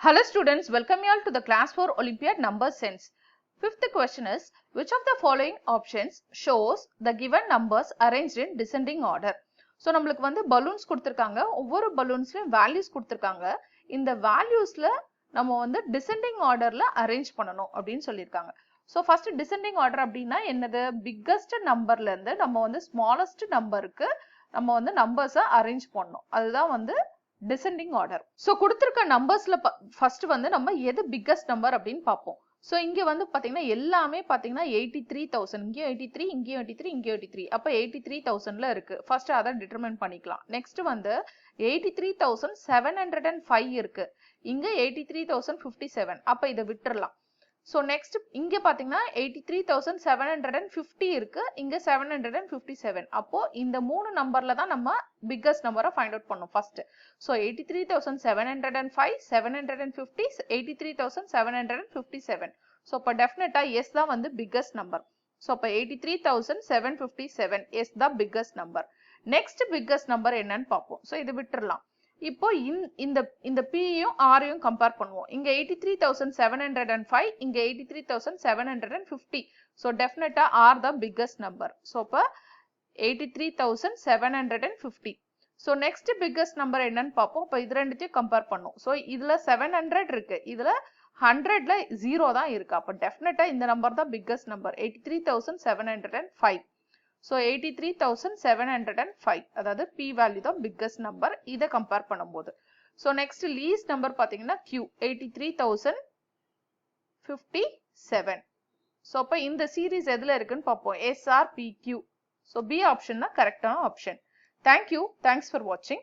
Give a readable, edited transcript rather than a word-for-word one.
Hello students, welcome you all to the class for Olympiad number sense. Fifth question is, which of the following options shows the given numbers arranged in descending order? So நம்மளுக்கு வந்து balloons கொடுத்திருக்காங்க, ஒவ்வொரு balloonsலயும் values கொடுத்திருக்காங்க. இந்த valuesல நம்ம வந்து descending orderல arrange பண்ணணும் அப்படின்னு சொல்லியிருக்காங்க. So first descending order அப்படின்னா என்னது? Biggest numberல இருந்து நம்ம வந்து smallest numberக்கு நம்ம வந்து numbers arrange பண்ணணும். அதுதான் வந்து descending order. So கொடுத்திருக்க நம்பர்ஸ்ல first வந்து நம்ம எது biggest number அப்படின்னு பார்ப்போம். So இங்க வந்து பாத்தீங்கன்னா எல்லாமே பாத்தீங்கன்னா 83,000. இங்கேயும் 83, இங்கேயும் 83, இங்கேயும் 83. அப்ப 83,000ல இருக்கு. First அதை determine பண்ணிக்கலாம். Next வந்து 83,705 இருக்கு. இங்க 83,057. அப்ப இதை விட்டுறலாம். So next இங்க பாத்தீங்கன்னா 83,750 இருக்கு. இங்க 757. அப்போ இந்த மூணு நம்பர்ல தான் நம்ம biggest number find out பண்ணும் first. So 83,705, 750, 83,757. So அப்ப definitely yes தான் வந்து biggest number. So அப்ப 83,757 is the biggest number. Next biggest number என்னன்னு பார்ப்போம். So இது விட்டுறலாம். இப்போ இந்த P யும் R யும் compare பண்ணுவோம். இங்க 83,705, இங்க 83,750. So definitely R the biggest number. So அப்ப 83,750. So next biggest number என்னன்னு பார்ப்போம். இப்போ இது ரெண்டுத்தையும் compare பண்ணுவோம். So இதுல 700 இருக்கு. இதுல 100ல 0 தான் இருக்கு. அப்ப definitely இந்த number தான் biggest number. 83,705. So 83,705. அதாவது P value தான் biggest number. இதை compare பண்ணும்போது. So next least number பாத்தீங்கன்னா Q. 83,057. So அப்ப இந்த series எதுல இருக்குன்னு பார்ப்போம். SRPQ. So B option தான் correct option. Thank you. Thanks for watching.